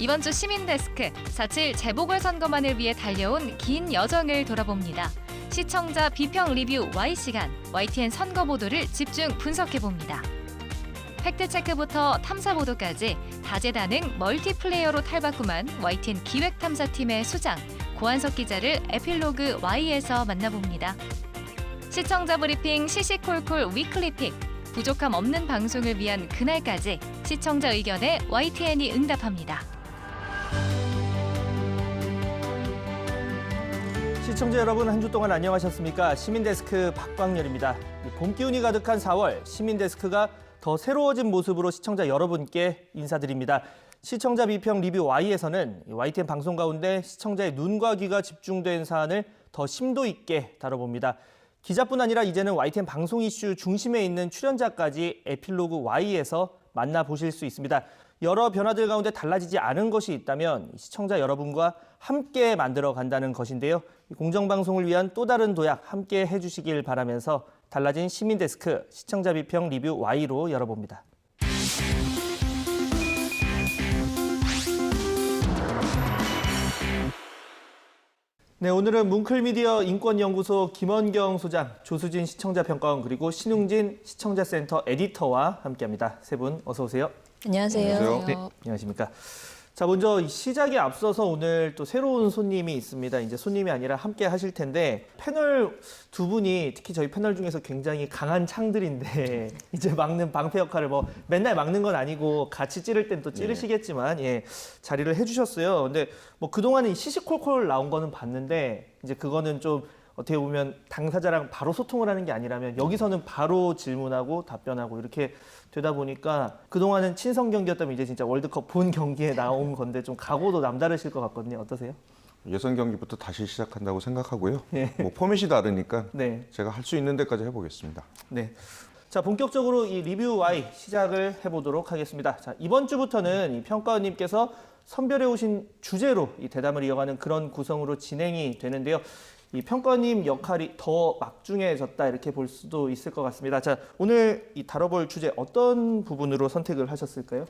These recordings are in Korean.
이번 주 시민데스크 4.7 재보궐선거만을 위해 달려온 긴 여정을 돌아봅니다. 시청자 비평 리뷰 Y시간, YTN 선거보도를 집중 분석해봅니다. 팩트체크부터 탐사보도까지 다재다능 멀티플레이어로 탈바꿈한 YTN 기획탐사팀의 수장, 고한석 기자를 에필로그 Y에서 만나봅니다. 시청자 브리핑 시시콜콜 위클리픽, 부족함 없는 방송을 위한 그날까지 시청자 의견에 YTN이 응답합니다. 시청자 여러분, 한 주 동안 안녕하셨습니까? 시민데스크 박광렬입니다. 봄 기운이 가득한 4월, 시민데스크가 더 새로워진 모습으로 시청자 여러분께 인사드립니다. 시청자 비평 리뷰 Y에서는 YTN 방송 가운데 시청자의 눈과 귀가 집중된 사안을 더 심도 있게 다뤄봅니다. 기자뿐 아니라 이제는 YTN 방송 이슈 중심에 있는 출연자까지 에필로그 Y에서 만나보실 수 있습니다. 여러 변화들 가운데 달라지지 않은 것이 있다면 시청자 여러분과 함께 만들어 간다는 것인데요. 공정방송을 위한 또 다른 도약 함께 해주시길 바라면서 달라진 시민데스크 시청자 비평 리뷰 Y로 열어봅니다. 네, 오늘은 뭉클미디어 인권연구소 김원경 소장, 조수진 시청자평가원 그리고 신웅진 시청자센터 에디터와 함께합니다. 세 분 어서 오세요. 안녕하세요. 안녕하세요. 네, 안녕하십니까. 자, 먼저 시작에 앞서서 오늘 또 새로운 손님이 있습니다. 이제 손님이 아니라 함께 하실 텐데 패널 두 분이 특히 저희 패널 중에서 굉장히 강한 창들인데 이제 막는 방패 역할을 뭐 맨날 막는 건 아니고 같이 찌를 땐 또 찌르시겠지만 예, 자리를 해주셨어요. 근데 뭐 그동안은 시시콜콜 나온 거는 봤는데 이제 그거는 좀 어떻게 보면 당사자랑 바로 소통을 하는 게 아니라면 여기서는 바로 질문하고 답변하고 이렇게 되다 보니까 그동안은 친선 경기였다면 이제 진짜 월드컵 본 경기에 나온 건데 좀 각오도 남다르실 것 같거든요. 어떠세요? 예선 경기부터 다시 시작한다고 생각하고요. 네. 뭐 포맷이 다르니까 네. 제가 할 수 있는 데까지 해보겠습니다. 네. 자, 본격적으로 이 리뷰 Y 시작을 해보도록 하겠습니다. 자, 이번 주부터는 이 평가원님께서 선별해 오신 주제로 이 대담을 이어가는 그런 구성으로 진행이 되는데요. 이 평가원님 역할이 더 막중해졌다 이렇게 볼 수도 있을 것 같습니다. 자, 오늘 이 다뤄볼 주제 어떤 부분으로 선택을 하셨을까요?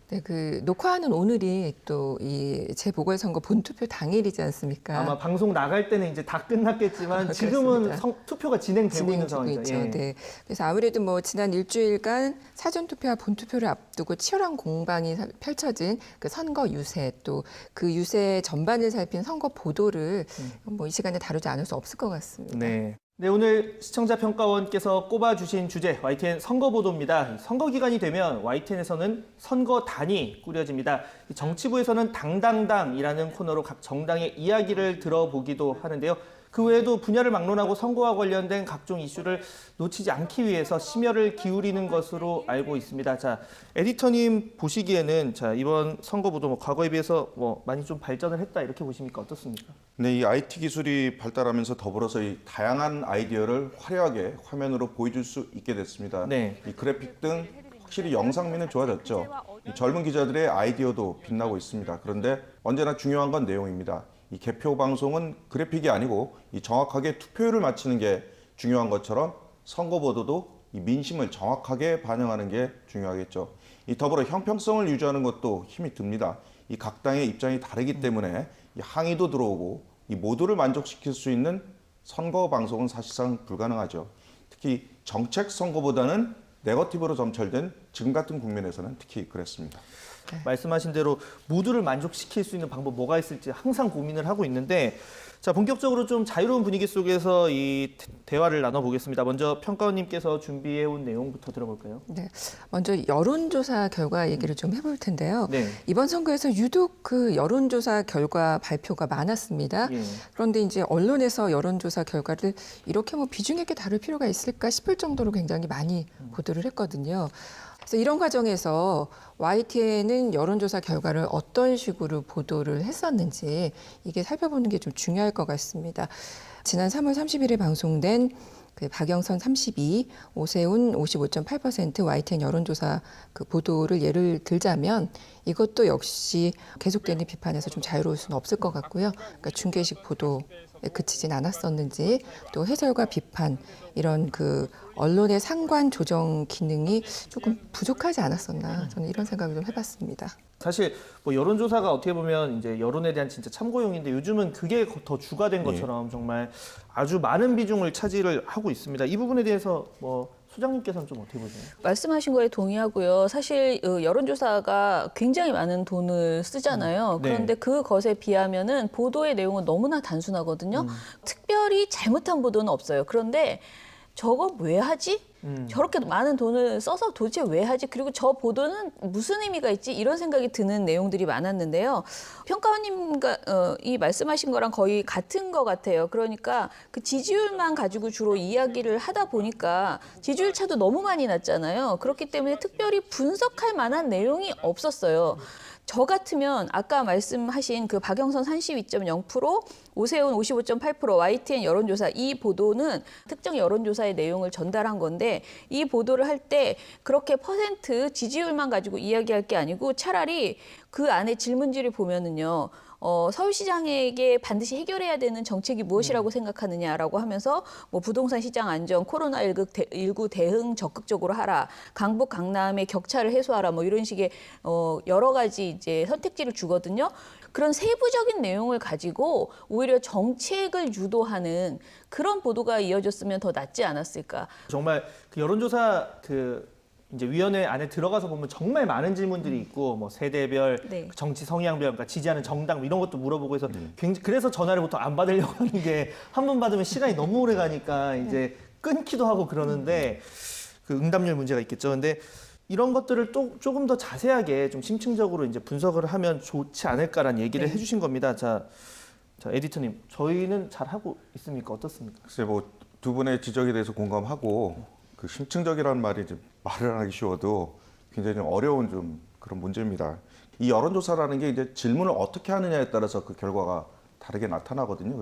네, 녹화하는 오늘이 또 이 재보궐선거 본투표 당일이지 않습니까? 아마 방송 나갈 때는 이제 다 끝났겠지만 지금은 투표가 진행되고 있는 상황이죠. 있죠. 예. 네. 그래서 아무래도 뭐 지난 일주일간 사전 투표와 본투표를 앞두고 치열한 공방이 펼쳐진 그 선거 유세 또 그 유세 전반을 살핀 선거 보도를 뭐 이 시간에 다루지 않을 수 없을 것 같습니다. 네. 네, 오늘 시청자평가원께서 꼽아주신 주제 YTN 선거보도입니다. 선거 기간이 되면 YTN에서는 선거단이 꾸려집니다. 정치부에서는 당당당이라는 코너로 각 정당의 이야기를 들어보기도 하는데요. 그 외에도 분야를 막론하고 선거와 관련된 각종 이슈를 놓치지 않기 위해서 심혈을 기울이는 것으로 알고 있습니다. 자, 에디터님 보시기에는 자, 이번 선거보도 뭐 과거에 비해서 뭐 많이 좀 발전을 했다 이렇게 보십니까? 어떻습니까? 네, 이 IT 기술이 발달하면서 더불어서 이 다양한 아이디어를 화려하게 화면으로 보여줄 수 있게 됐습니다. 네. 이 그래픽 등 확실히 영상미는 좋아졌죠. 이 젊은 기자들의 아이디어도 빛나고 있습니다. 그런데 언제나 중요한 건 내용입니다. 이 개표 방송은 그래픽이 아니고 이 정확하게 투표율을 맞추는 게 중요한 것처럼 선거 보도도 이 민심을 정확하게 반영하는 게 중요하겠죠. 이 더불어 형평성을 유지하는 것도 힘이 듭니다. 이 각 당의 입장이 다르기 때문에 이 항의도 들어오고 이 모두를 만족시킬 수 있는 선거 방송은 사실상 불가능하죠. 특히 정책 선거보다는 네거티브로 점철된 지금 같은 국면에서는 특히 그랬습니다. 말씀하신 대로 모두를 만족시킬 수 있는 방법 뭐가 있을지 항상 고민을 하고 있는데 자, 본격적으로 좀 자유로운 분위기 속에서 이 대화를 나눠보겠습니다. 먼저 평가원님께서 준비해온 내용부터 들어볼까요? 네, 먼저 여론조사 결과 얘기를 좀 해볼 텐데요. 네. 이번 선거에서 유독 그 여론조사 결과 발표가 많았습니다. 예. 그런데 이제 언론에서 여론조사 결과를 이렇게 뭐 비중 있게 다룰 필요가 있을까 싶을 정도로 굉장히 많이 보도를 했거든요. 그래서 이런 과정에서 YTN은 여론조사 결과를 어떤 식으로 보도를 했었는지 이게 살펴보는 게 좀 중요할 것 같습니다. 지난 3월 30일에 방송된 그 박영선 32, 오세훈 55.8% YTN 여론조사 그 보도를 예를 들자면 이것도 역시 계속되는 비판에서 좀 자유로울 수는 없을 것 같고요. 그러니까 중계식 보도에 그치진 않았었는지 또 해설과 비판 이런 그 언론의 상관 조정 기능이 조금 부족하지 않았었나 저는 이런 생각을 좀 해봤습니다. 사실 뭐 여론조사가 어떻게 보면 이제 여론에 대한 진짜 참고용인데 요즘은 그게 더 주가 된 것처럼 정말 아주 많은 비중을 차지를 하고 있습니다. 이 부분에 대해서 뭐 소장님께서는 좀 어떻게 보세요? 말씀하신 거에 동의하고요. 사실 여론조사가 굉장히 많은 돈을 쓰잖아요. 네. 그런데 그것에 비하면은 보도의 내용은 너무나 단순하거든요. 특별히 잘못한 보도는 없어요. 그런데 저거 왜 하지? 저렇게 많은 돈을 써서 도대체 왜 하지? 그리고 저 보도는 무슨 의미가 있지? 이런 생각이 드는 내용들이 많았는데요. 평가원님과 이 말씀하신 거랑 거의 같은 것 같아요. 그러니까 그 지지율만 가지고 주로 이야기를 하다 보니까 지지율 차도 너무 많이 났잖아요. 그렇기 때문에 특별히 분석할 만한 내용이 없었어요. 저 같으면 아까 말씀하신 그 박영선 32.0%, 오세훈 55.8%, YTN 여론조사 이 보도는 특정 여론조사의 내용을 전달한 건데 이 보도를 할 때 그렇게 퍼센트 지지율만 가지고 이야기할 게 아니고 차라리 그 안에 질문지를 보면은요. 서울시장에게 반드시 해결해야 되는 정책이 무엇이라고 생각하느냐라고 하면서 뭐 부동산 시장 안정, 코로나19 대응 적극적으로 하라, 강북 강남의 격차를 해소하라, 뭐 이런 식의 여러 가지 이제 선택지를 주거든요. 그런 세부적인 내용을 가지고 오히려 정책을 유도하는 그런 보도가 이어졌으면 더 낫지 않았을까. 정말 그 여론조사 이제 위원회 안에 들어가서 보면 정말 많은 질문들이 있고 뭐 세대별, 네. 정치 성향별, 그러니까 지지하는 정당 뭐 이런 것도 물어보고 해서 그래서 전화를 보통 안 받으려고 하는 게 한 번 받으면 시간이 너무 오래 가니까 이제 끊기도 하고 그러는데 그 응답률 문제가 있겠죠. 근데 이런 것들을 또 조금 더 자세하게 좀 심층적으로 이제 분석을 하면 좋지 않을까라는 얘기를 해주신 겁니다. 자, 에디터님, 저희는 잘 하고 있습니까? 어떻습니까? 글쎄 뭐 두 분의 지적에 대해서 공감하고 그 심층적이라는 말이 좀 말을 하기 쉬워도 굉장히 좀 어려운 좀 그런 문제입니다. 이 여론조사라는 게 이제 질문을 어떻게 하느냐에 따라서 그 결과가 다르게 나타나거든요.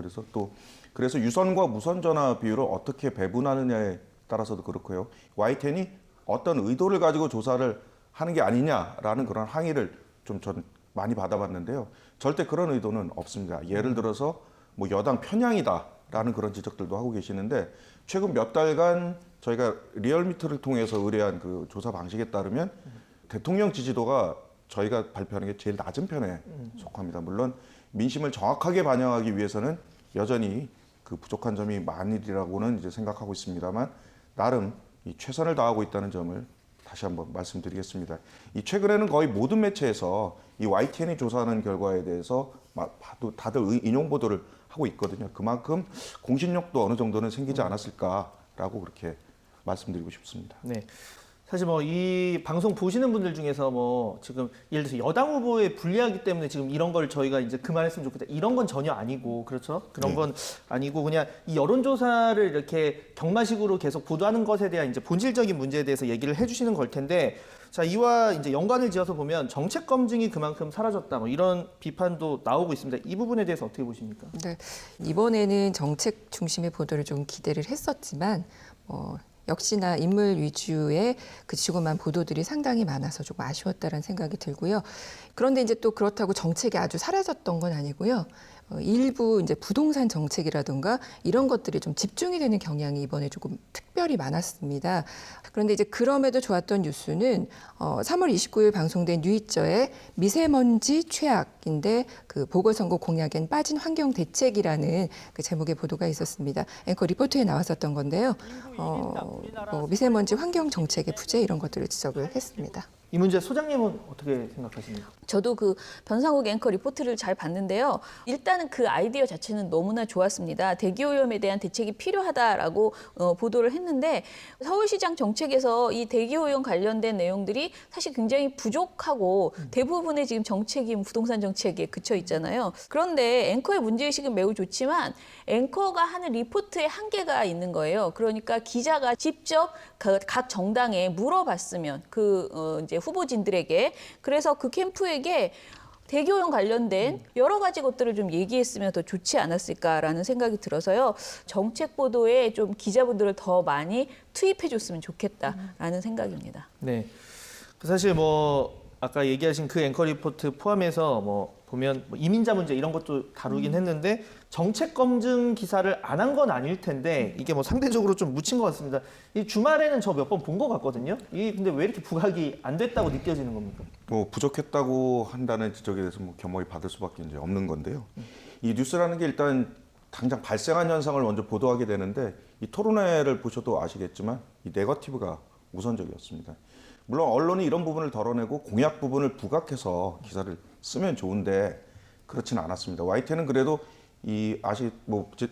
그래서 유선과 무선 전화 비율을 어떻게 배분하느냐에 따라서도 그렇고요. YTN이 어떤 의도를 가지고 조사를 하는 게 아니냐라는 그런 항의를 좀 전 많이 받아봤는데요. 절대 그런 의도는 없습니다. 예를 들어서 뭐 여당 편향이다라는 그런 지적들도 하고 계시는데 최근 몇 달간 저희가 리얼미터를 통해서 의뢰한 그 조사 방식에 따르면 대통령 지지도가 저희가 발표하는 게 제일 낮은 편에 속합니다. 물론 민심을 정확하게 반영하기 위해서는 여전히 그 부족한 점이 많으리라고는 이제 생각하고 있습니다만 나름 이 최선을 다하고 있다는 점을 다시 한번 말씀드리겠습니다. 이 최근에는 거의 모든 매체에서 이 YTN이 조사하는 결과에 대해서 다들 인용 보도를 하고 있거든요. 그만큼 공신력도 어느 정도는 생기지 않았을까라고 그렇게 말씀드리고 싶습니다. 네. 사실 뭐 이 방송 보시는 분들 중에서 뭐 지금 예를 들어서 여당 후보에 불리하기 때문에 지금 이런 걸 저희가 이제 그만했으면 좋겠다. 이런 건 전혀 아니고 그렇죠? 그런 건 아니고 그냥 이 여론조사를 이렇게 경마식으로 계속 보도하는 것에 대한 이제 본질적인 문제에 대해서 얘기를 해주시는 걸 텐데 자 이와 이제 연관을 지어서 보면 정책 검증이 그만큼 사라졌다. 뭐 이런 비판도 나오고 있습니다. 이 부분에 대해서 어떻게 보십니까? 네, 이번에는 정책 중심의 보도를 좀 기대를 했었지만 역시나 인물 위주의 그치고만 보도들이 상당히 많아서 조금 아쉬웠다는 생각이 들고요. 그런데 이제 또 그렇다고 정책이 아주 사라졌던 건 아니고요. 일부 이제 부동산 정책이라든가 이런 것들이 좀 집중이 되는 경향이 이번에 조금 특별히 많았습니다. 그런데 이제 그럼에도 좋았던 뉴스는 3월 29일 방송된 뉴이저의 미세먼지 최악인데 그 보궐선거 공약엔 빠진 환경 대책이라는 그 제목의 보도가 있었습니다. 앵커 리포트에 나왔었던 건데요. 미세먼지 환경 정책의 부재 이런 것들을 지적을 했습니다. 이 문제 소장님은 어떻게 생각하십니까? 저도 그 변상욱 앵커 리포트를 잘 봤는데요. 일단은 그 아이디어 자체는 너무나 좋았습니다. 대기오염에 대한 대책이 필요하다라고 보도를 했는데 서울시장 정책에서 이 대기오염 관련된 내용들이 사실 굉장히 부족하고 대부분의 지금 정책이 부동산 정책에 그쳐 있잖아요. 그런데 앵커의 문제의식은 매우 좋지만 앵커가 하는 리포트에 한계가 있는 거예요. 그러니까 기자가 직접 각 정당에 물어봤으면 이제 후보진들에게 그래서 그 캠프에게 대기오염 관련된 여러 가지 것들을 좀 얘기했으면 더 좋지 않았을까라는 생각이 들어서요. 정책 보도에 좀 기자분들을 더 많이 투입해 줬으면 좋겠다라는 생각입니다. 네. 사실 뭐 아까 얘기하신 그 앵커 리포트 포함해서 뭐 보면 뭐 이민자 문제 이런 것도 다루긴 했는데 정책 검증 기사를 안 한 건 아닐 텐데 이게 뭐 상대적으로 좀 묻힌 것 같습니다. 이 주말에는 저 몇 번 본 것 같거든요. 이게 근데 왜 이렇게 부각이 안 됐다고 느껴지는 겁니까? 뭐 부족했다고 한다는 지적에 대해서 뭐 겸허히 받을 수밖에 이제 없는 건데요. 이 뉴스라는 게 일단 당장 발생한 현상을 먼저 보도하게 되는데 이 토론회를 보셔도 아시겠지만 이 네거티브가 우선적이었습니다. 물론 언론이 이런 부분을 덜어내고 공약 부분을 부각해서 기사를 쓰면 좋은데 그렇지는 않았습니다. YTN은 그래도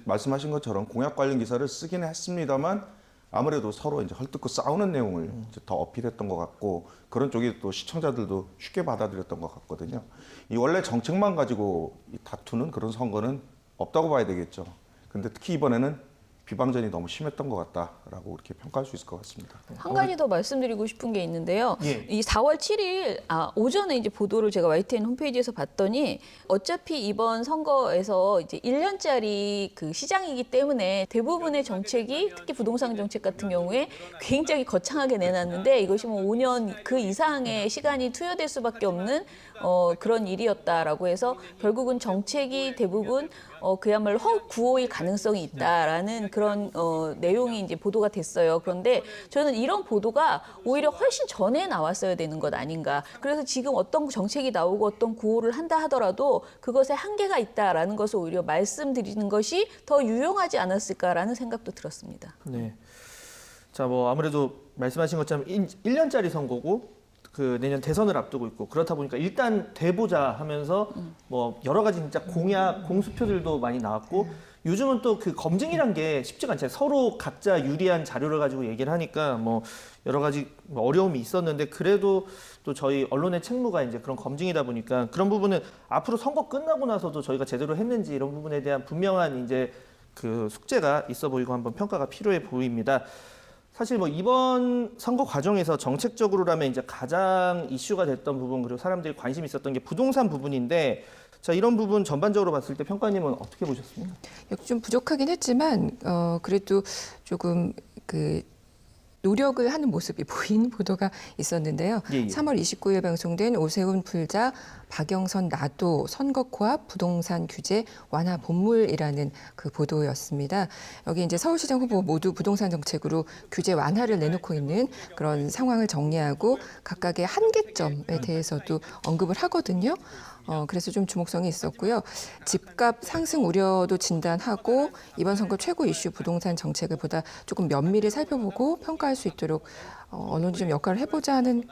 말씀하신 것처럼 공약 관련 기사를 쓰긴 했습니다만 아무래도 서로 이제 헐뜯고 싸우는 내용을 이제 더 어필했던 것 같고 그런 쪽이 또 시청자들도 쉽게 받아들였던 것 같거든요. 이 원래 정책만 가지고 다투는 그런 선거는 없다고 봐야 되겠죠. 근데 특히 이번에는 비방전이 너무 심했던 것 같다라고 이렇게 평가할 수 있을 것 같습니다. 한 가지 더 말씀드리고 싶은 게 있는데요. 예. 이 4월 7일 오전에 이제 보도를 제가 YTN 홈페이지에서 봤더니 어차피 이번 선거에서 이제 1년짜리 그 시장이기 때문에 대부분의 정책이 특히 부동산 정책 같은 경우에 굉장히 거창하게 내놨는데 이것이 뭐 5년 그 이상의 시간이 투여될 수밖에 없는 그런 일이었다라고 해서 결국은 정책이 대부분 그야말로 구호일 가능성이 있다라는 그런 내용이 이제 보도가 됐어요. 그런데 저는 이런 보도가 오히려 훨씬 전에 나왔어야 되는 것 아닌가. 그래서 지금 어떤 정책이 나오고 어떤 구호를 한다 하더라도 그것에 한계가 있다라는 것을 오히려 말씀드리는 것이 더 유용하지 않았을까라는 생각도 들었습니다. 네. 자, 뭐 아무래도 말씀하신 것처럼 1년짜리 선거고 그 내년 대선을 앞두고 있고 그렇다 보니까 일단 돼보자 하면서 뭐 여러 가지 진짜 공약, 공수표들도 많이 나왔고 요즘은 또 그 검증이란 게 쉽지가 않잖아요. 서로 각자 유리한 자료를 가지고 얘기를 하니까 뭐 여러 가지 어려움이 있었는데 그래도 또 저희 언론의 책무가 이제 그런 검증이다 보니까 그런 부분은 앞으로 선거 끝나고 나서도 저희가 제대로 했는지 이런 부분에 대한 분명한 이제 그 숙제가 있어 보이고 한번 평가가 필요해 보입니다. 사실 뭐 이번 선거 과정에서 정책적으로라면 이제 가장 이슈가 됐던 부분 그리고 사람들이 관심이 있었던 게 부동산 부분인데 자 이런 부분 전반적으로 봤을 때 평가님은 어떻게 보셨습니까? 역시 좀 부족하긴 했지만 그래도 조금 그 노력을 하는 모습이 보인 보도가 있었는데요. 예. 3월 29일 방송된 오세훈 풀자 박영선 나도 선거 코앞 부동산 규제 완화 본물이라는 그 보도였습니다. 여기 이제 서울시장 후보 모두 부동산 정책으로 규제 완화를 내놓고 있는 그런 상황을 정리하고 각각의 한계점에 대해서도 언급을 하거든요. 그래서 좀 주목성이 있었고요. 집값 상승 우려도 진단하고 이번 선거 최고 이슈 부동산 정책을 보다 조금 면밀히 살펴보고 평가할 수 있도록 언론이 좀 역할을 해보자 하는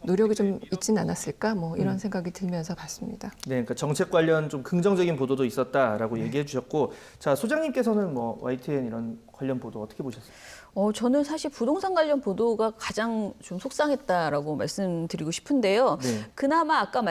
노력이 좀 있진 않았을까 뭐 이런 생각이 들면서 봤습니다. 네, 그러니까 정책 관련 좀 긍정적인 보도도 있었다라고 얘기해 주셨고 자 소장님께서는 뭐 YTN 이런 관련 보도 어떻게 보셨어요? 저는 사실 부동산 관련 보도가 가장 좀 속상했다라고 말씀드리고 싶은데요. 네. 그나마 아까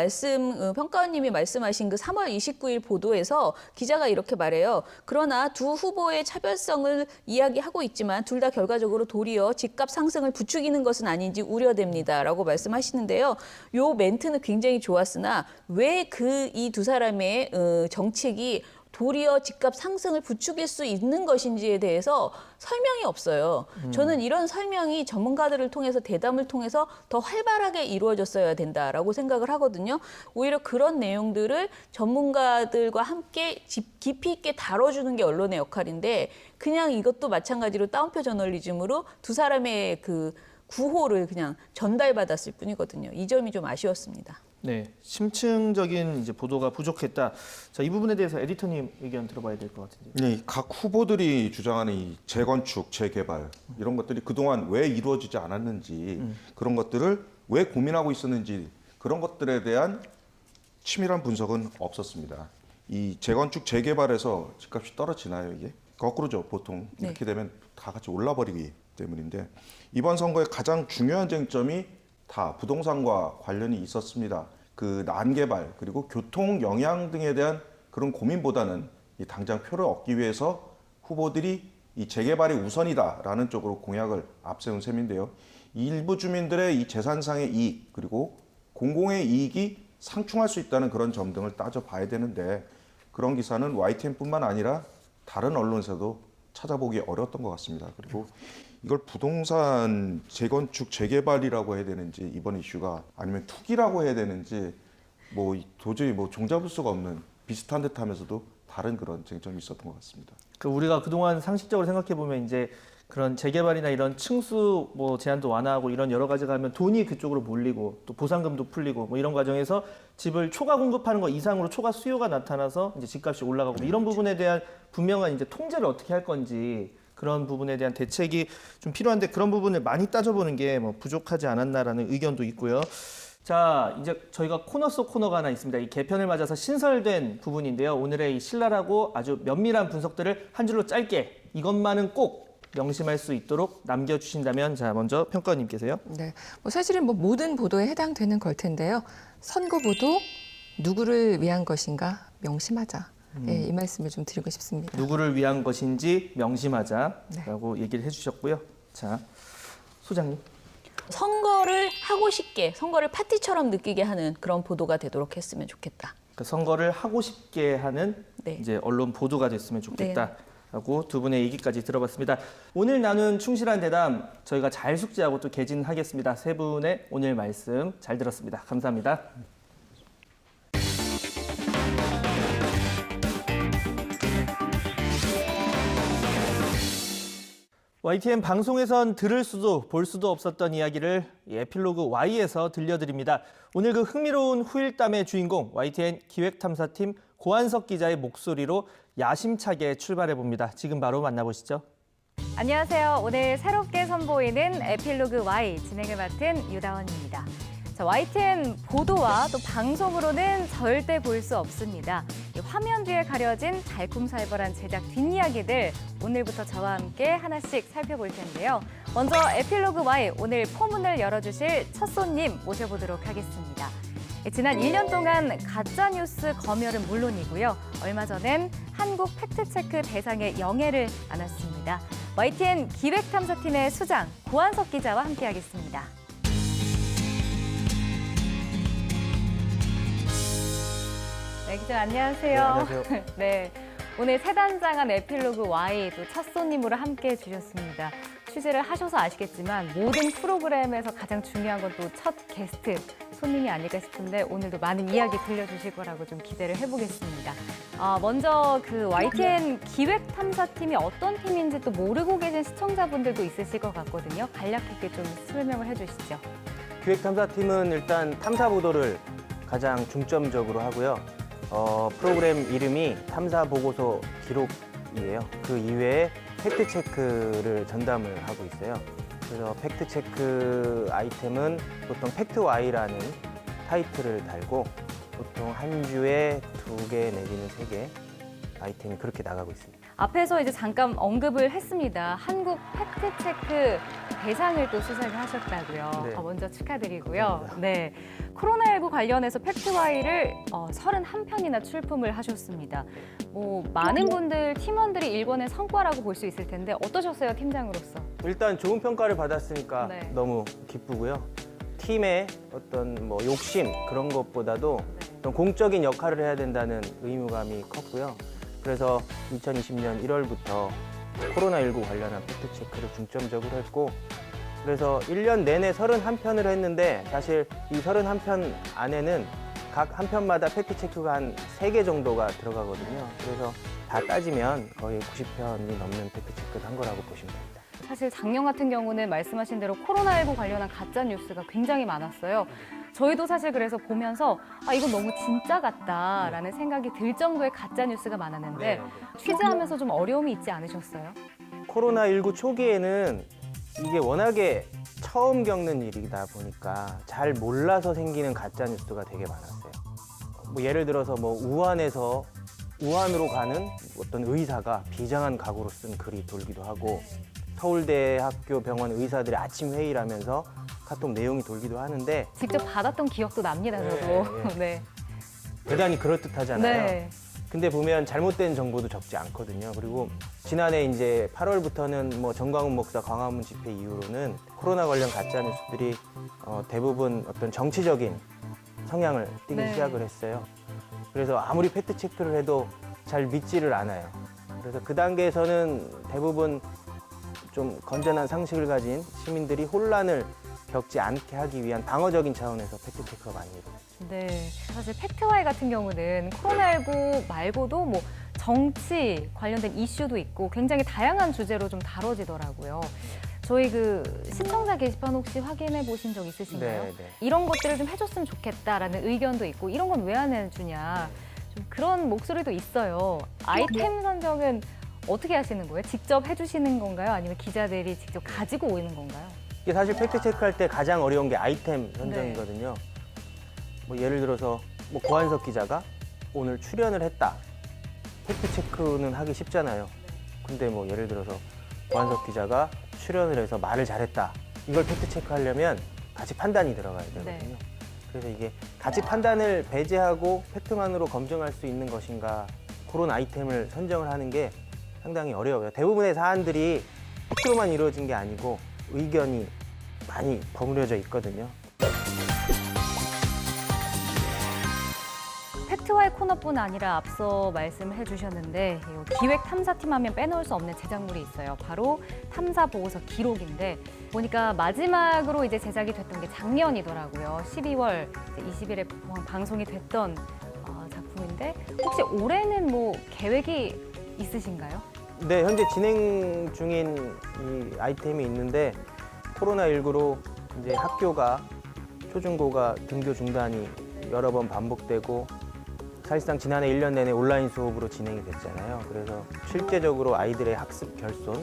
평가원님이 말씀하신 그 3월 29일 보도에서 기자가 이렇게 말해요. 그러나 두 후보의 차별성을 이야기하고 있지만 둘 다 결과적으로 도리어 집값 상승을 부추기는 것은 아닌지 우려됩니다라고 말씀하시는데요. 요 멘트는 굉장히 좋았으나 왜 이 두 사람의 정책이 도리어 집값 상승을 부추길 수 있는 것인지에 대해서 설명이 없어요. 저는 이런 설명이 전문가들을 통해서 대담을 통해서 더 활발하게 이루어졌어야 된다라고 생각을 하거든요. 오히려 그런 내용들을 전문가들과 함께 깊이 있게 다뤄주는 게 언론의 역할인데 그냥 이것도 마찬가지로 따옴표 저널리즘으로 두 사람의 그 구호를 그냥 전달받았을 뿐이거든요. 이 점이 좀 아쉬웠습니다. 네, 심층적인 이제 보도가 부족했다. 자, 이 부분에 대해서 에디터님 의견 들어봐야 될 것 같은데요. 네, 각 후보들이 주장하는 이 재건축, 재개발 이런 것들이 그동안 왜 이루어지지 않았는지 그런 것들을 왜 고민하고 있었는지 그런 것들에 대한 치밀한 분석은 없었습니다. 이 재건축, 재개발에서 집값이 떨어지나요, 이게? 거꾸로죠, 보통. 네. 이렇게 되면 다 같이 올라버리기 때문인데 이번 선거의 가장 중요한 쟁점이 다 부동산과 관련이 있었습니다. 그 난개발 그리고 교통 영향 등에 대한 그런 고민보다는 이 당장 표를 얻기 위해서 후보들이 이 재개발이 우선이다라는 쪽으로 공약을 앞세운 셈인데요. 일부 주민들의 이 재산상의 이익 그리고 공공의 이익이 상충할 수 있다는 그런 점 등을 따져봐야 되는데 그런 기사는 YTN뿐만 아니라 다른 언론에서도 찾아보기 어려웠던 것 같습니다. 그리고 이걸 부동산 재건축 재개발이라고 해야 되는지 이번 이슈가 아니면 투기라고 해야 되는지 도저히 종잡을 수가 없는 비슷한 듯하면서도 다른 그런 쟁점이 있었던 것 같습니다. 우리가 그동안 상식적으로 생각해 보면 이제 그런 재개발이나 이런 층수 제한도 완화하고 이런 여러 가지가 하면 돈이 그쪽으로 몰리고 또 보상금도 풀리고 이런 과정에서 집을 초과 공급하는 것 이상으로 초과 수요가 나타나서 이제 집값이 올라가고 이런 부분에 대한 분명한 이제 통제를 어떻게 할 건지 그런 부분에 대한 대책이 좀 필요한데 그런 부분을 많이 따져보는 게 부족하지 않았나라는 의견도 있고요. 자, 이제 저희가 코너 속 코너가 하나 있습니다. 이 개편을 맞아서 신설된 부분인데요. 오늘의 이 신랄하고 아주 면밀한 분석들을 한 줄로 짧게 이것만은 꼭 명심할 수 있도록 남겨주신다면 자 먼저 평가원님께서요. 네, 사실은 모든 보도에 해당되는 걸 텐데요. 선거 보도 누구를 위한 것인가 명심하자. 이 말씀을 좀 드리고 싶습니다. 누구를 위한 것인지 명심하자라고 얘기를 해주셨고요. 자, 소장님. 선거를 하고 싶게, 선거를 파티처럼 느끼게 하는 그런 보도가 되도록 했으면 좋겠다. 그 선거를 하고 싶게 하는 네. 이제 언론 보도가 됐으면 좋겠다라고 두 분의 얘기까지 들어봤습니다. 오늘 나눈 충실한 대담 저희가 잘 숙지하고 또 개진하겠습니다. 세 분의 오늘 말씀 잘 들었습니다. 감사합니다. YTN 방송에선 들을 수도 볼 수도 없었던 이야기를 에필로그 Y에서 들려드립니다. 오늘 그 흥미로운 후일담의 주인공 YTN 기획탐사팀 고한석 기자의 목소리로 야심차게 출발해봅니다. 지금 바로 만나보시죠. 안녕하세요. 오늘 새롭게 선보이는 에필로그 Y 진행을 맡은 유다원입니다. 자, YTN 보도와 또 방송으로는 절대 볼 수 없습니다. 이 화면 뒤에 가려진 달콤살벌한 제작 뒷이야기들 오늘부터 저와 함께 하나씩 살펴볼 텐데요. 먼저 에필로그 Y 오늘 포문을 열어주실 첫 손님 모셔보도록 하겠습니다. 지난 1년 동안 가짜뉴스 검열은 물론이고요. 얼마 전엔 한국 팩트체크 대상의 영예를 안았습니다. YTN 기획탐사팀의 수장 고한석 기자와 함께하겠습니다. 네, 기자 안녕하세요. 네, 안녕하세요. 네, 오늘 새단장한 에필로그 Y 또 첫 손님으로 함께해 주셨습니다. 취재를 하셔서 아시겠지만 모든 프로그램에서 가장 중요한 건 또 첫 게스트 손님이 아닐까 싶은데 오늘도 많은 이야기 들려주실 거라고 좀 기대를 해보겠습니다. 먼저 그 YTN 기획탐사팀이 어떤 팀인지 또 모르고 계신 시청자분들도 있으실 것 같거든요. 간략하게 좀 설명을 해주시죠. 기획탐사팀은 일단 탐사 보도를 가장 중점적으로 하고요. 프로그램 이름이 탐사보고서 기록이에요. 그 이외에 팩트체크를 전담을 하고 있어요. 그래서 팩트체크 아이템은 보통 팩트와이라는 타이틀을 달고 보통 한 주에 2개 내지는 3개 아이템이 그렇게 나가고 있습니다. 앞에서 이제 잠깐 언급을 했습니다. 한국 팩트체크 대상을 또 수상을 하셨다고요. 네. 먼저 축하드리고요. 네, 코로나19 관련해서 팩트와이를 31편이나 출품을 하셨습니다. 많은 분들, 팀원들이 일궈낸 성과라고 볼 수 있을 텐데 어떠셨어요, 팀장으로서? 일단 좋은 평가를 받았으니까 네. 너무 기쁘고요. 팀의 어떤 욕심 그런 것보다도 어떤 공적인 역할을 해야 된다는 의무감이 컸고요. 그래서 2020년 1월부터 코로나19 관련한 팩트체크를 중점적으로 했고 그래서 1년 내내 31편을 했는데 사실 이 31편 안에는 각 한 편마다 팩트체크가 한 3개 정도가 들어가거든요. 그래서 다 따지면 거의 90편이 넘는 팩트체크를 한 거라고 보시면 됩니다. 사실 작년 같은 경우는 말씀하신 대로 코로나19 관련한 가짜 뉴스가 굉장히 많았어요. 저희도 사실 그래서 보면서 이건 너무 진짜 같다라는 생각이 들 정도의 가짜 뉴스가 많았는데 취재하면서 좀 어려움이 있지 않으셨어요? 코로나19 초기에는 이게 워낙에 처음 겪는 일이다 보니까 잘 몰라서 생기는 가짜 뉴스가 되게 많았어요. 예를 들어서 우한으로 가는 어떤 의사가 비장한 각오로 쓴 글이 돌기도 하고 서울대학교 병원 의사들의 아침 회의를 하면서 카톡 내용이 돌기도 하는데 직접 받았던 기억도 납니다, 저도. 네. 대단히 그럴듯하잖아요. 네. 근데 보면 잘못된 정보도 적지 않거든요. 그리고 지난해 이제 8월부터는 정광훈 목사 광화문 집회 이후로는 코로나 관련 가짜 뉴스들이 대부분 어떤 정치적인 성향을 띠기 네. 시작을 했어요. 그래서 아무리 팩트 체크를 해도 잘 믿지를 않아요. 그래서 그 단계에서는 대부분 좀 건전한 상식을 가진 시민들이 혼란을 겪지 않게 하기 위한 방어적인 차원에서 팩트체크가 많이 이루어져요. 네, 사실 팩트와이 같은 경우는 코로나19 말고도 뭐 정치 관련된 이슈도 있고 굉장히 다양한 주제로 좀 다뤄지더라고요. 저희 그 시청자 게시판 혹시 확인해 보신 적 있으신가요? 네, 네. 이런 것들을 좀 해줬으면 좋겠다라는 의견도 있고 이런 건 왜 안 해주냐 좀 그런 목소리도 있어요. 아이템 선정은 어떻게 하시는 거예요? 직접 해주시는 건가요? 아니면 기자들이 직접 가지고 오는 건가요? 이게 사실 팩트 체크할 때 가장 어려운 게 아이템 선정이거든요. 뭐 예를 들어서 뭐 고한석 기자가 오늘 출연을 했다. 팩트 체크는 하기 쉽잖아요. 근데 뭐 예를 들어서 고한석 기자가 출연을 해서 말을 잘했다. 이걸 팩트 체크하려면 가치 판단이 들어가야 되거든요. 네. 그래서 이게 가치 판단을 배제하고 팩트만으로 검증할 수 있는 것인가 그런 아이템을 선정을 하는 게 상당히 어려워요. 대부분의 사안들이 팩트로만 이루어진 게 아니고 의견이 많이 버무려져 있거든요. 팩트와의 코너뿐 아니라 앞서 말씀해 주셨는데 기획탐사팀 하면 빼놓을 수 없는 제작물이 있어요. 바로 탐사보고서 기록인데 보니까 마지막으로 이제 제작이 됐던 게 작년이더라고요. 12월 20일에 방송이 됐던 작품인데 혹시 올해는 뭐 계획이 있으신가요? 네, 현재 진행 중인 이 아이템이 있는데 코로나19로 이제 학교가 초중고가 등교 중단이 여러 번 반복되고 사실상 지난해 1년 내내 온라인 수업으로 진행이 됐잖아요. 그래서 실제적으로 아이들의 학습 결손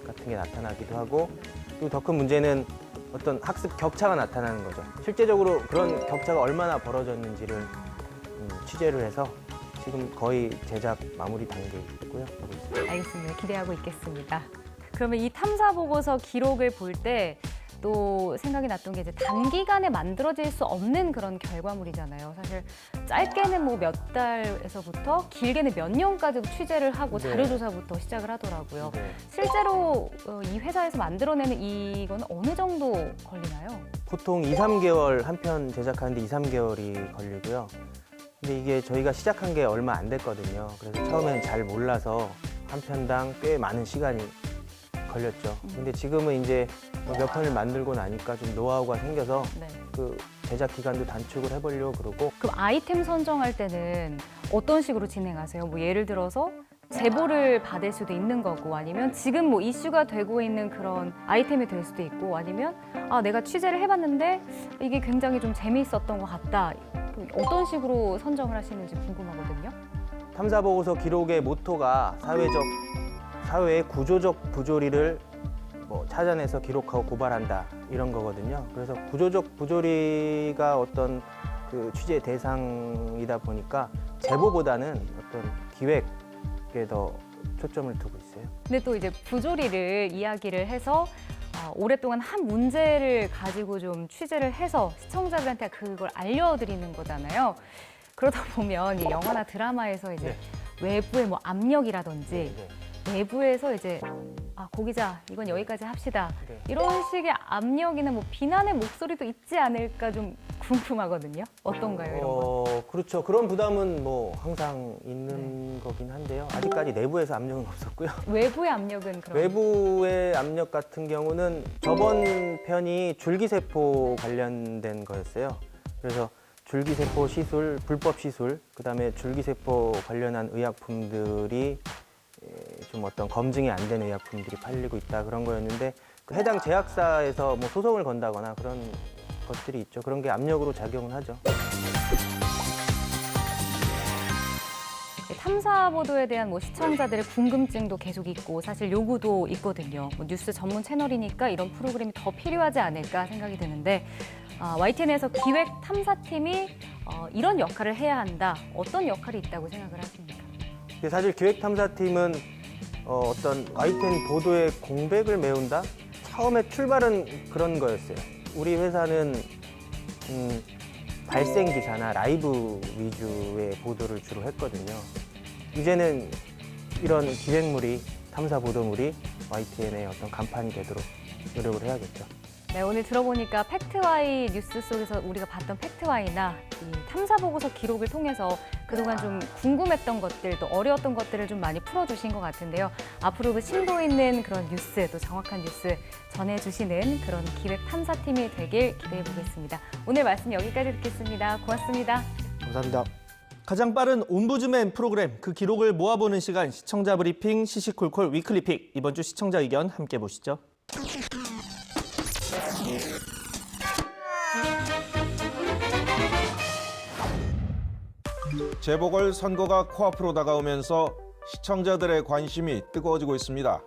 같은 게 나타나기도 하고 그리고 더 큰 문제는 어떤 학습 격차가 나타나는 거죠. 실제적으로 그런 격차가 얼마나 벌어졌는지를 취재를 해서 지금 거의 제작 마무리 단계에 있고요. 알겠습니다. 기대하고 있겠습니다. 그러면 이 탐사 보고서 기록을 볼 때 또 생각이 났던 게 이제 단기간에 만들어질 수 없는 그런 결과물이잖아요. 사실 짧게는 뭐 몇 달에서부터 길게는 몇 년까지도 취재를 하고 네. 자료조사부터 시작을 하더라고요. 네. 실제로 이 회사에서 만들어내는 이건 어느 정도 걸리나요? 보통 2, 3개월 한 편 제작하는데 2, 3개월이 걸리고요. 근데 이게 저희가 시작한 게 얼마 안 됐거든요. 그래서 처음에는 잘 몰라서 한 편당 꽤 많은 시간이 걸렸죠. 근데 지금은 이제 몇 편을 만들고 나니까 좀 노하우가 생겨서 네. 그 제작 기간도 단축을 해보려고 그러고 그럼 아이템 선정할 때는 어떤 식으로 진행하세요? 뭐 예를 들어서 제보를 받을 수도 있는 거고 아니면 지금 뭐 이슈가 되고 있는 그런 아이템이 될 수도 있고 아니면 내가 취재를 해봤는데 이게 굉장히 좀 재미있었던 것 같다. 어떤 식으로 선정을 하시는지 궁금하거든요. 탐사보고서 기록의 모토가 사회의 구조적 부조리를 뭐 찾아내서 기록하고 고발한다 이런 거거든요. 그래서 구조적 부조리가 어떤 그 취재 대상이다 보니까 제보보다는 어떤 기획에 더 초점을 두고 있어요. 근데 또 이제 부조리를 이야기를 해서 오랫동안 한 문제를 가지고 좀 취재를 해서 시청자들한테 그걸 알려드리는 거잖아요. 그러다 보면 이 영화나 드라마에서 이제 외부의 뭐 압력이라든지 내부에서 이제 고 기자 이건 여기까지 합시다. 네. 이런 식의 압력이나 뭐 비난의 목소리도 있지 않을까 좀 궁금하거든요. 어떤가요, 이런 거? 그렇죠. 그런 부담은 뭐 항상 있는 거긴 한데요. 아직까지 내부에서 압력은 없었고요. 외부의 압력은 그럼 외부의 압력 같은 경우는 저번 편이 줄기세포 관련된 거였어요. 그래서 줄기세포 시술, 불법 시술, 그다음에 줄기세포 관련한 의약품들이 좀 어떤 검증이 안 된 의약품들이 팔리고 있다 그런 거였는데 그 해당 제약사에서 뭐 소송을 건다거나 그런 것들이 있죠. 그런 게 압력으로 작용을 하죠. 탐사 보도에 대한 뭐 시청자들의 궁금증도 계속 있고 사실 요구도 있거든요. 뭐 뉴스 전문 채널이니까 이런 프로그램이 더 필요하지 않을까 생각이 드는데 YTN에서 기획 탐사팀이 이런 역할을 해야 한다. 어떤 역할이 있다고 생각을 하십니까? 사실 기획탐사팀은 어떤 YTN 보도의 공백을 메운다? 처음에 출발은 그런 거였어요. 우리 회사는 발생 기사나 라이브 위주의 보도를 주로 했거든요. 이제는 이런 기획물이, 탐사 보도물이 YTN의 어떤 간판이 되도록 노력을 해야겠죠. 네, 오늘 들어보니까 팩트와이 뉴스 속에서 우리가 봤던 팩트와이나 이 탐사 보고서 기록을 통해서 그동안 좀 궁금했던 것들, 또 어려웠던 것들을 좀 많이 풀어주신 것 같은데요. 앞으로 그 심도 있는 그런 뉴스, 또 정확한 뉴스 전해주시는 그런 기획탐사팀이 되길 기대해 보겠습니다. 오늘 말씀 여기까지 듣겠습니다. 고맙습니다. 감사합니다. 가장 빠른 옴부즈맨 프로그램 그 기록을 모아보는 시간 시청자 브리핑 시시콜콜 위클리픽. 이번 주 시청자 의견 함께 보시죠. 재보궐 선거가 코앞으로 다가오면서 시청자들의 관심이 뜨거워지고 있습니다.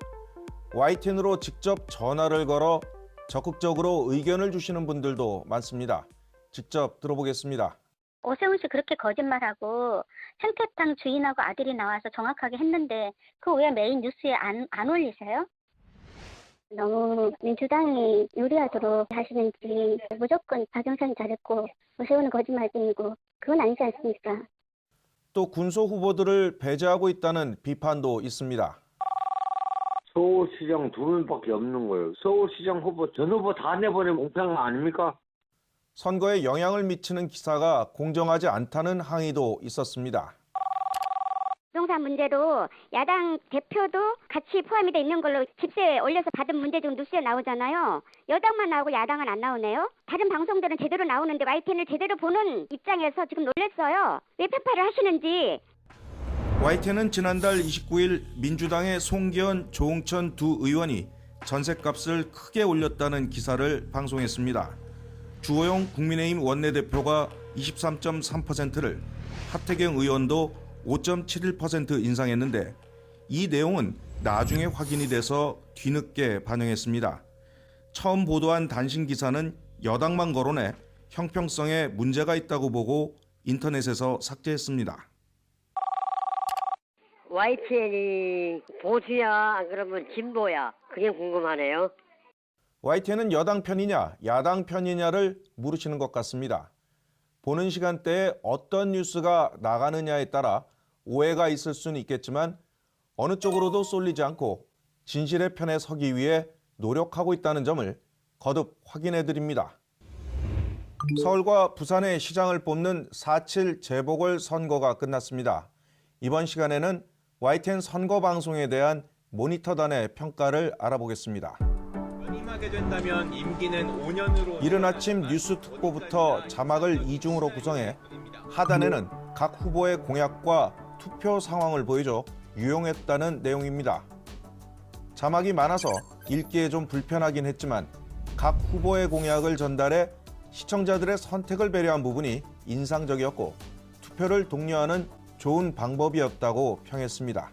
YTN으로 직접 전화를 걸어 적극적으로 의견을 주시는 분들도 많습니다. 직접 들어보겠습니다. 오세훈 씨 그렇게 거짓말하고 생태탕 주인하고 아들이 나와서 정확하게 했는데 그 왜 메인 뉴스에 안 올리세요? 너무 민주당이 유리하도록 하시는지 무조건 박영선이 잘했고 오세훈은 거짓말쟁이고 그건 아니지 않습니까? 또 군소 후보들을 배제하고 있다는 비판도 있습니다. 서울시장 두 명밖에 없는 거예요. 서울시장 후보 전 후보 다 내보내면 옹탕 아닙니까? 선거에 영향을 미치는 기사가 공정하지 않다는 항의도 있었습니다. 부동산 문제도 야당 대표도 같이 포함이 돼 있는 걸로 집세에 올려서 받은 문제 중 뉴스에 나오잖아요. 여당만 나오고 야당은 안 나오네요. 다른 방송들은 제대로 나오는데 YTN을 제대로 보는 입장에서 지금 놀랐어요. 왜 편파를 하시는지. YTN은 지난달 29일 민주당의 송기현, 조응천 두 의원이 전셋값을 크게 올렸다는 기사를 방송했습니다. 주호영 국민의힘 원내대표가 23.3%를, 하태경 의원도 5.71% 인상했는데 이 내용은 나중에 확인이 돼서 뒤늦게 반영했습니다. 처음 보도한 단신 기사는 여당만 거론해 형평성에 문제가 있다고 보고 인터넷에서 삭제했습니다. YTN이 보수야 안 그러면 진보야? 그게 궁금하네요. YTN은 여당 편이냐 야당 편이냐를 물으시는 것 같습니다. 보는 시간대에 어떤 뉴스가 나가느냐에 따라 오해가 있을 수는 있겠지만 어느 쪽으로도 쏠리지 않고 진실의 편에 서기 위해 노력하고 있다는 점을 거듭 확인해 드립니다. 서울과 부산의 시장을 뽑는 4.7 재보궐 선거가 끝났습니다. 이번 시간에는 YTN 선거 방송에 대한 모니터단의 평가를 알아보겠습니다. 연임하게 된다면 임기는 5년으로. 이른 아침 뉴스 특보부터 자막을 이중으로 구성해 하단에는 각 후보의 공약과 투표 상황을 보여줘 유용했다는 내용입니다. 자막이 많아서 읽기에 좀 불편하긴 했지만 각 후보의 공약을 전달해 시청자들의 선택을 배려한 부분이 인상적이었고 투표를 독려하는 좋은 방법이었다고 평했습니다.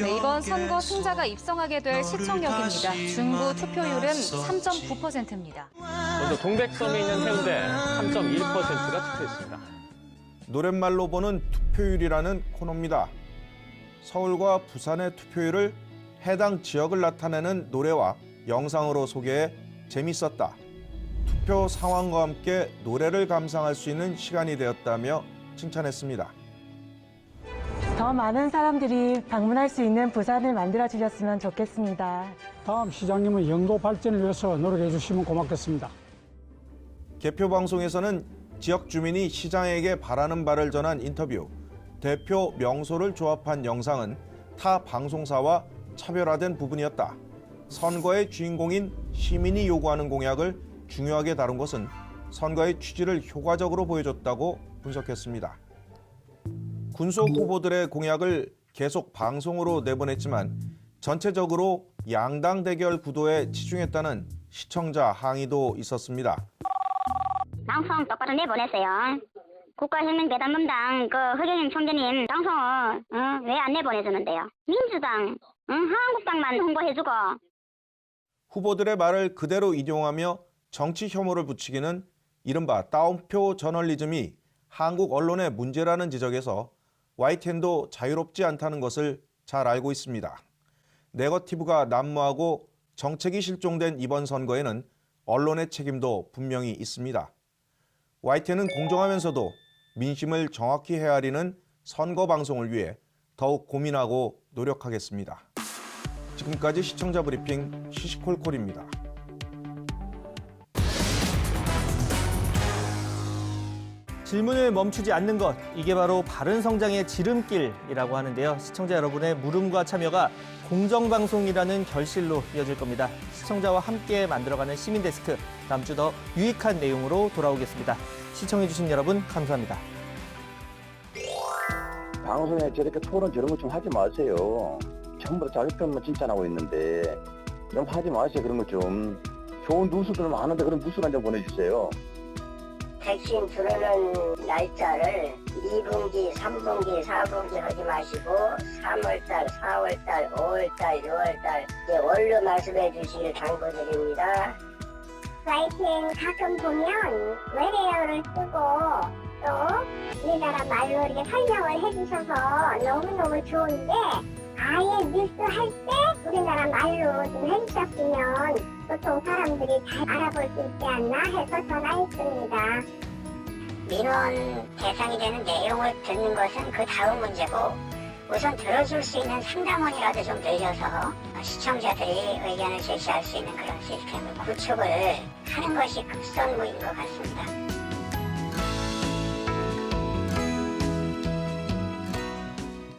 네, 이번 선거 승자가 입성하게 될 시청역입니다. 중구 투표율은 3.9%입니다. 먼저 동백섬에 있는 해운대 3.1%가 투표했습니다. 노랫말로 보는 투표율이라는 코너입니다. 서울과 부산의 투표율을 해당 지역을 나타내는 노래와 영상으로 소개해 재밌었다. 투표 상황과 함께 노래를 감상할 수 있는 시간이 되었다며 칭찬했습니다. 더 많은 사람들이 방문할 수 있는 부산을 만들어 주셨으면 좋겠습니다. 다음 시장님은 영도 발전을 위해서 노력해 주시면 고맙겠습니다. 개표 방송에서는 지역 주민이 시장에게 바라는 바를 전한 인터뷰, 대표 명소를 조합한 영상은 타 방송사와 차별화된 부분이었다. 선거의 주인공인 시민이 요구하는 공약을 중요하게 다룬 것은 선거의 취지를 효과적으로 보여줬다고 분석했습니다. 군소 후보들의 공약을 계속 방송으로 내보냈지만 전체적으로 양당 대결 구도에 치중했다는 시청자 항의도 있었습니다. 방송 똑바로 내보내세요. 국가혁명대단문당 허경영 총재님 방송을 왜 안 내보내주는데요? 민주당, 한국당만 홍보해주고. 후보들의 말을 그대로 인용하며 정치 혐오를 붙이기는 이른바 따옴표 저널리즘이 한국 언론의 문제라는 지적에서 YTN도 자유롭지 않다는 것을 잘 알고 있습니다. 네거티브가 난무하고 정책이 실종된 이번 선거에는 언론의 책임도 분명히 있습니다. YTN은 공정하면서도 민심을 정확히 헤아리는 선거 방송을 위해 더욱 고민하고 노력하겠습니다. 지금까지 시청자 브리핑 시시콜콜입니다. 질문을 멈추지 않는 것, 이게 바로 바른 성장의 지름길이라고 하는데요. 시청자 여러분의 물음과 참여가 공정방송이라는 결실로 이어질 겁니다. 시청자와 함께 만들어가는 시민데스크, 다음 주 더 유익한 내용으로 돌아오겠습니다. 시청해주신 여러분 감사합니다. 방송에 저렇게 토론 저런 것 좀 하지 마세요. 전부 다 자기 편만 칭찬하고 있는데 좀 하지 마세요. 그런 거 좀. 좋은 뉴스들 많은데 그런 뉴스 한 장 보내주세요. 백신 들어오는 날짜를 2분기, 3분기, 4분기 하지 마시고 3월달, 4월달, 5월달, 6월달 이제 월로 말씀해 주시길 당부드립니다. YTN 가끔 보면 외래어를 쓰고 또 우리나라 말로 이렇게 설명을 해주셔서 너무너무 좋은데 아예 뉴스 할 때 우리나라 말로 좀 해주셨으면 보통 사람들이 잘 알아볼 수 있지 않나 해서 전화했습니다. 민원 대상이 되는 내용을 듣는 것은 그 다음 문제고 우선 들어줄 수 있는 상담원이라도 좀 늘려서 시청자들이 의견을 제시할 수 있는 그런 시스템을 구축을 하는 것이 급선무인 것 같습니다.